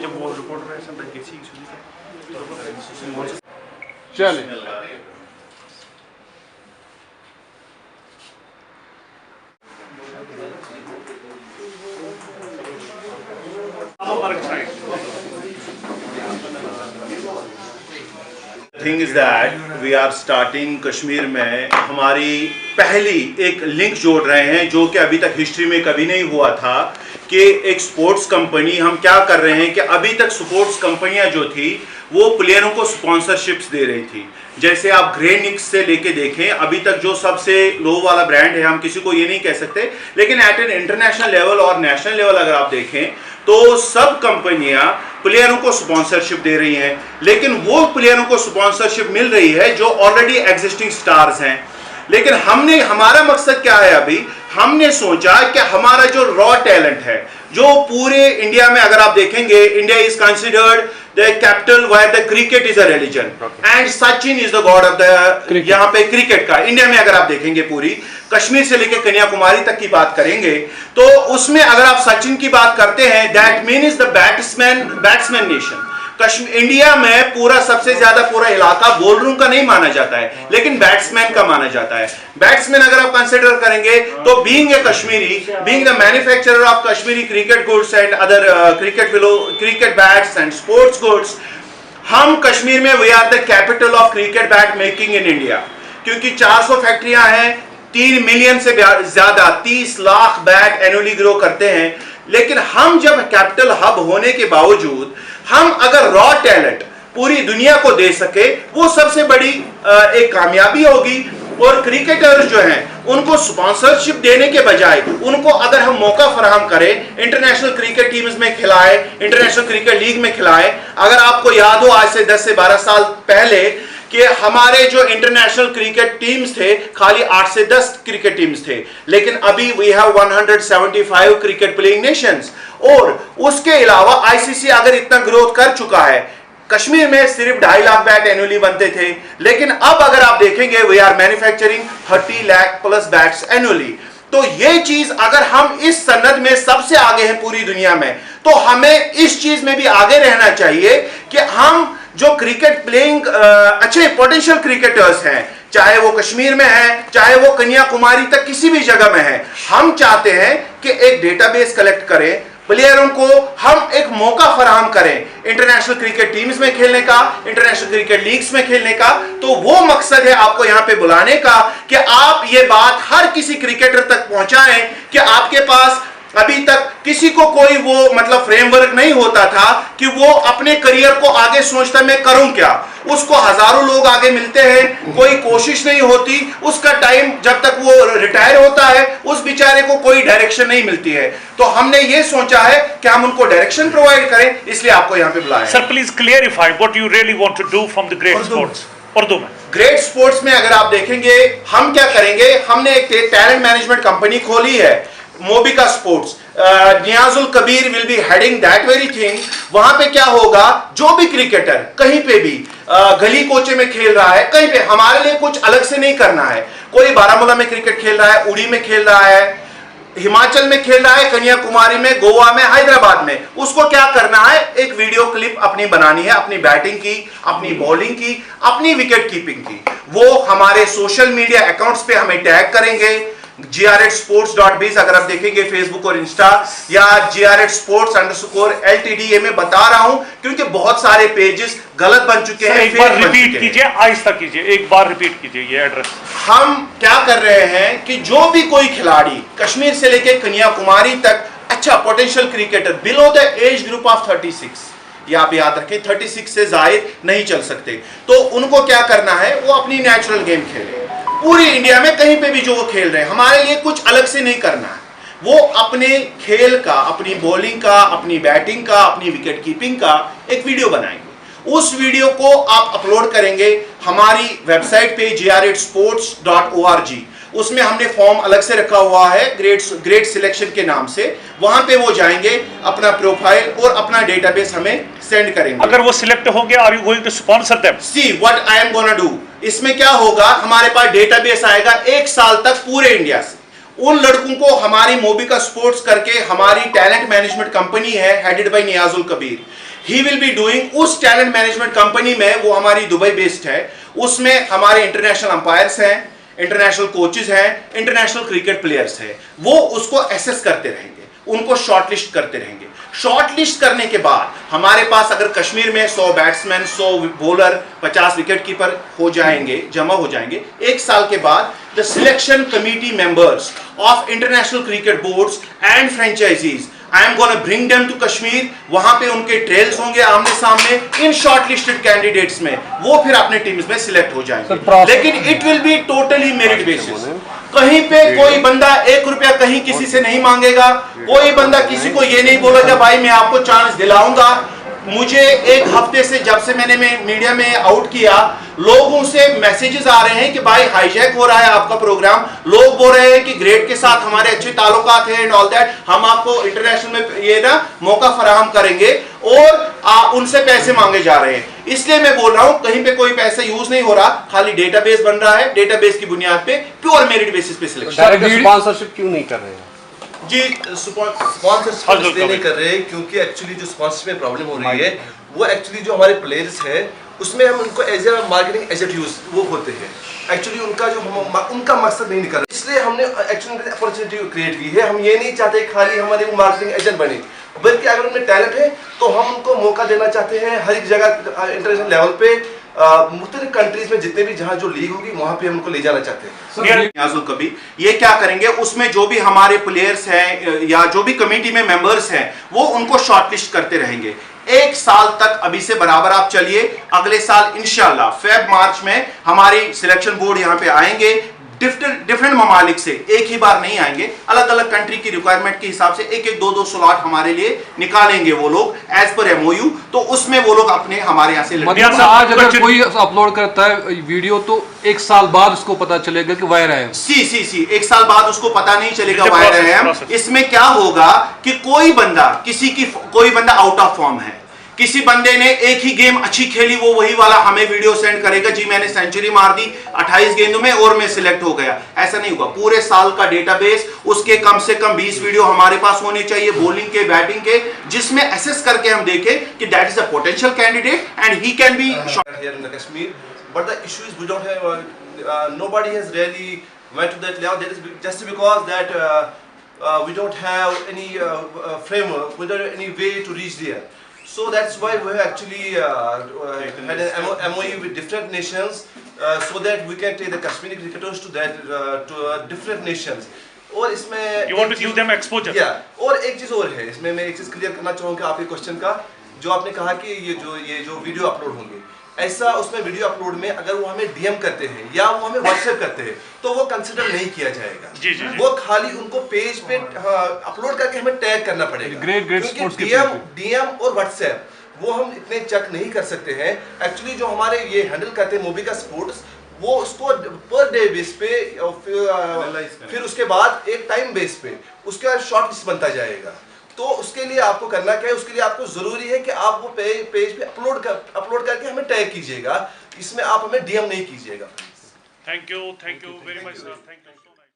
जब वो रिपोर्टर है सब किसी चले thing is that we are starting Kashmir में हमारी पहली एक लिंक जोड़ रहे हैं जो कि अभी तक हिस्ट्री में कभी नहीं हुआ था कि एक स्पोर्ट्स कंपनी हम क्या कर रहे हैं कि अभी तक स्पोर्ट्स कंपनियां जो थी वो प्लेयरों को स्पॉन्सरशिप्स दे रही थी। जैसे आप ग्रेनिक्स से लेके देखें अभी तक जो सबसे लो वाला ब्रांड है, हम किसी को ये नहीं कह सकते, लेकिन एट एन इंटरनेशनल लेवल और नेशनल लेवल अगर आप देखें तो सब कंपनियां प्लेयरों को स्पॉन्सरशिप दे रही हैं, लेकिन वो प्लेयरों को स्पॉन्सरशिप मिल रही है जो ऑलरेडी एग्जिस्टिंग स्टार्स हैं। लेकिन हमारा मकसद क्या है, अभी हमने सोचा कि हमारा जो रॉ टैलेंट है जो पूरे इंडिया में अगर आप देखेंगे, India is considered the capital where the cricket is a religion and Sachin is the god of the, यहाँ पे क्रिकेट का इंडिया में अगर आप देखेंगे पूरी कश्मीर से लेकर कन्याकुमारी तक की बात करेंगे तो उसमें अगर आप सचिन की बात करते हैं that mean is the batsman nation. India में पूरा सबसे ज्यादा पूरा इलाका बॉलरों का नहीं माना जाता है लेकिन बैट्समैन का माना जाता है। बैट्समैन अगर आप कंसिडर करेंगे तो being a Kashmiri, being the manufacturer of Kashmiri cricket goods and other cricket bats and sports goods, हम कश्मीर में we are the capital of cricket bat making in India, क्योंकि 400 फैक्ट्रियां हैं, 3 मिलियन से ज्यादा 30 लाख बैट एनुअली ग्रो करते हैं। लेकिन हम जब कैपिटल हब होने के बावजूद हम अगर रॉ टैलेंट पूरी दुनिया को दे सके वो सबसे बड़ी एक कामयाबी होगी। और क्रिकेटर्स जो हैं उनको स्पॉन्सरशिप देने के बजाय उनको अगर हम मौका फराहम करें, इंटरनेशनल क्रिकेट टीम्स में खिलाए, इंटरनेशनल क्रिकेट लीग में खिलाए। अगर आपको याद हो आज से 10 से 12 साल पहले कि हमारे जो इंटरनेशनल क्रिकेट टीम्स थे खाली 8 से 10 क्रिकेट टीम्स थे, लेकिन अभी we have 175 cricket playing nations. और उसके अलावा आईसीसी अगर इतना ग्रोथ कर चुका है, कश्मीर में सिर्फ 2.5 लाख बैट एनुअली बनते थे, लेकिन अब अगर आप देखेंगे we are manufacturing 30 lakh plus bats annually. तो ये चीज अगर हम इस सनद में सबसे आगे हैं पूरी दुनिया में, तो हमें इस चीज में भी आगे रहना चाहिए कि हम जो क्रिकेट प्लेइंग अच्छे पोटेंशियल क्रिकेटर्स हैं, चाहे वो कश्मीर में है, चाहे वो कन्याकुमारी तक किसी भी जगह में है, हम चाहते हैं कि एक डेटाबेस कलेक्ट करें, प्लेयरों को हम एक मौका फराहम करें इंटरनेशनल क्रिकेट टीम्स में खेलने का, इंटरनेशनल क्रिकेट लीग्स में खेलने का। तो वो मकसद है आपको यहां पे बुलाने का कि आप ये बात हर किसी क्रिकेटर तक पहुंचाएं कि आपके पास अभी तक किसी को कोई वो मतलब फ्रेमवर्क नहीं होता था कि वो अपने करियर को आगे सोचता मैं करूं क्या। उसको हजारों लोग आगे मिलते हैं, कोई कोशिश नहीं होती, उसका टाइम जब तक वो रिटायर होता है उस बेचारे को कोई डायरेक्शन नहीं मिलती है। तो हमने ये सोचा है कि हम उनको डायरेक्शन प्रोवाइड करें, इसलिए आपको यहाँ पे बुलाया। Sir please clarify what you really want to do from the great sports. Urdu में ग्रेट स्पोर्ट्स में अगर आप देखेंगे हम क्या करेंगे, हमने एक टैलेंट मैनेजमेंट कंपनी खोली है मोबिका sports. Niyazul Kabir will be heading that very thing. वहां पे क्या होगा, जो भी क्रिकेटर कहीं पे भी गली कोचे में खेल रहा है, कहीं पे हमारे लिए कुछ अलग से नहीं करना है। कोई बारामूला में क्रिकेट खेल रहा है, उड़ी में खेल रहा है, हिमाचल में खेल रहा है, कन्याकुमारी में, गोवा में, हैदराबाद में, उसको क्या करना है, एक वीडियो क्लिप अपनी बनानी है, अपनी बैटिंग की, अपनी बॉलिंग की, अपनी विकेट कीपिंग की। वो हमारे सोशल मीडिया अकाउंट्स पे हमें टैग करेंगे, grsports.biz अगर आप देखेंगे फेसबुक और इंस्टा, या grsports_ltd। ये मैं बता रहा हूं क्योंकि बहुत सारे पेजेस गलत बन चुके हैं। एक बार रिपीट कीजिए, आहिस्ता कीजिए, एक बार रिपीट कीजिए ये एड्रेस। हम क्या कर रहे हैं कि जो भी कोई खिलाड़ी कश्मीर से लेकर कन्याकुमारी तक अच्छा potential cricketer below the age group of 36, ये आप याद रखें 36 से जायद नहीं चल सकते, तो उनको क्या करना है, वो अपनी नेचुरल गेम खेले पूरी इंडिया में कहीं पे भी जो वो खेल रहे हैं। हमारे लिए कुछ अलग से नहीं करना है, वो अपने खेल का, अपनी बॉलिंग का, अपनी बैटिंग का, अपनी विकेट कीपिंग का एक वीडियो बनाएंगे। उस वीडियो को आप अपलोड करेंगे हमारी वेबसाइट पे grsports.org। उसमें हमने फॉर्म अलग से रखा हुआ है ग्रेट सिलेक्शन के नाम से। वहां पे वो जाएंगे, अपना प्रोफाइल और अपना डेटाबेस हमें सेंड करेंगे। अगर वो सिलेक्ट होंगे, are you going to sponsor them? See what I am gonna do, इसमें क्या होगा, हमारे पास डेटाबेस आएगा 1 साल तक पूरे इंडिया से। उन लड़कों को हमारी मोबिका स्पोर्ट्स करके हमारी टैलेंट मैनेजमेंट कंपनी है headed by Niyazul Kabir, he will be doing. उस टैलेंट मैनेजमेंट कंपनी में, वो हमारी दुबई बेस्ड है, उसमें हमारे इंटरनेशनल अंपायर्स हैं, इंटरनेशनल कोचेस हैं, इंटरनेशनल क्रिकेट प्लेयर्स हैं। वो उसको एसेस करते रहेंगे, उनको शॉर्टलिस्ट करते रहेंगे। शॉर्टलिस्ट करने के बाद हमारे पास अगर कश्मीर में 100 बैट्समैन, 100 बॉलर, 50 विकेट कीपर हो जाएंगे, जमा हो जाएंगे, एक साल के बाद the selection committee members of international cricket boards and franchisees, I am gonna bring them to Kashmir. वहां पे उनके ट्रेल्स होंगे आमने सामने इन शॉर्टलिस्टेड कैंडिडेट्स में, वो फिर अपने टीम्स में सिलेक्ट हो जाएंगे। लेकिन it will be totally merit basis. कहीं पे कोई बंदा 1 रुपया कहीं किसी से नहीं मांगेगा, कोई बंदा किसी को ये नहीं बोलेगा भाई मैं आपको चांस दिलाऊंगा। मुझे एक हफ्ते से, जब से मैंने मीडिया में आउट किया, लोगों से मैसेजेस आ रहे हैं कि भाई हाईजैक हो रहा है आपका प्रोग्राम। लोग बोल रहे हैं कि ग्रेड के साथ हमारे अच्छे ताल्लुकात हैं एंड ऑल दैट, हम आपको इंटरनेशनल में ये ना मौका फराहम करेंगे, और उनसे पैसे मांगे जा रहे हैं। इसलिए मैं बोल रहा हूं कहीं पे कोई पैसा यूज नहीं हो रहा, खाली डेटाबेस बन रहा है, डेटाबेस की बुनियाद पे प्योर मेरिट बेसिस पे सिलेक्शन। स्पॉन्सरशिप क्यों नहीं कर रहे हैं जी? स्पॉन्सरशिप इसलिए नहीं कर रहे क्योंकि एक्चुअली जो स्पॉन्सरशिप में प्रॉब्लम हो रही है, वो एक्चुअली जो हमारे प्लेयर्स हैं उसमें हम उनको as a marketing agent use वो होते हैं। एक्चुअली उनका जो उनका मकसद नहीं निकल रहा, इसलिए हमने एक्चुअली अपॉर्चुनिटी क्रिएट की है। हम ये नहीं चाहते खाली हमारे वो मार्केटिंग एजेंट बने, बल्कि अगर उनमें टैलेंट है तो हम उनको मौका देना चाहते हैं हर एक जगह इंटरनेशनल लेवल पे, मुख्तलिफ कंट्रीज में जितने भी जहां जो लीग होगी वहां पे हम उनको ले जाना चाहते हैं। नियाजुल कबीर ये क्या करेंगे, उसमें जो भी हमारे प्लेयर्स हैं या जो भी कमेटी में मेंबर्स हैं, वो उनको शॉर्टलिस्ट करते रहेंगे 1 साल तक। अभी से बराबर आप चलिए, अगले साल इंशाल्लाह फेब मार्च में हमारी सिलेक्शन बोर्ड यहाँ पे आएंगे। डिफरेंट ममालिक से एक ही बार नहीं आएंगे, अलग अलग कंट्री की रिक्वायरमेंट के हिसाब से 1-1, 2-2 स्लॉट हमारे लिए निकालेंगे वो लोग एज पर एमओयू। तो उसमें वो लोग अपने हमारे यहाँ से मतलब आज अगर कोई अपलोड करता है वीडियो तो 1 साल बाद उसको पता चलेगा कि वायर है। सी 1 साल बाद उसको पता नहीं चलेगा वायर है। इसमें क्या होगा कि कोई बंदा आउट ऑफ फॉर्म है, किसी बंदे ने एक ही गेम अच्छी खेली, वो वही वाला हमें वीडियो सेंड करेगा, जी मैंने सेंचुरी मार दी 28 गेंदों में और मैं सिलेक्ट हो गया। ऐसा नहीं होगा। पूरे साल का डेटाबेस, उसके कम से कम 20 वीडियो हमारे पास होने चाहिए, बॉलिंग के, बैटिंग के, जिसमें एसेस करके हम देखें कि that is a potential candidate and he can be here in the Kashmir. But the issue is we don't have nobody has really went to that level. That is just because that we don't have any framework, we don't have any way to reach there. So that's why we have actually had an MOU with different nations so that we can take the Kashmiri cricketers to that different nations. और इसमें You want to give them exposure. Yeah. और एक चीज और है इसमें, मैं एक चीज क्लियर करना चाहूँगा आपके क्वेश्चन का, जो आपने कहा कि ये जो वीडियो अपलोड होंगे, ऐसा उसमें वीडियो अपलोड में अगर वो हमें डीएम करते हैं या वो हमें व्हाट्सएप करते हैं तो वो कंसिडर नहीं किया जाएगा। जी। वो खाली उनको पेज पे अपलोड करके हमें टैग करना पड़ेगा। क्योंकि डीएम और व्हाट्सएप वो हम इतने चेक नहीं कर सकते हैं। एक्चुअली जो हमारे ये हैंडल करते हैं मोबिका स्पोर्ट्स, वो उसको पर डे बेस पे फिर उसके बाद एक टाइम बेस पे उसका शॉर्ट लिस्ट बनता जाएगा। तो उसके लिए आपको करना क्या है, उसके लिए आपको जरूरी है कि आप वो पेज पे अपलोड करके हमें टैग कीजिएगा, इसमें आप हमें डीएम नहीं कीजिएगा। Thank you very much, sir. Thank you.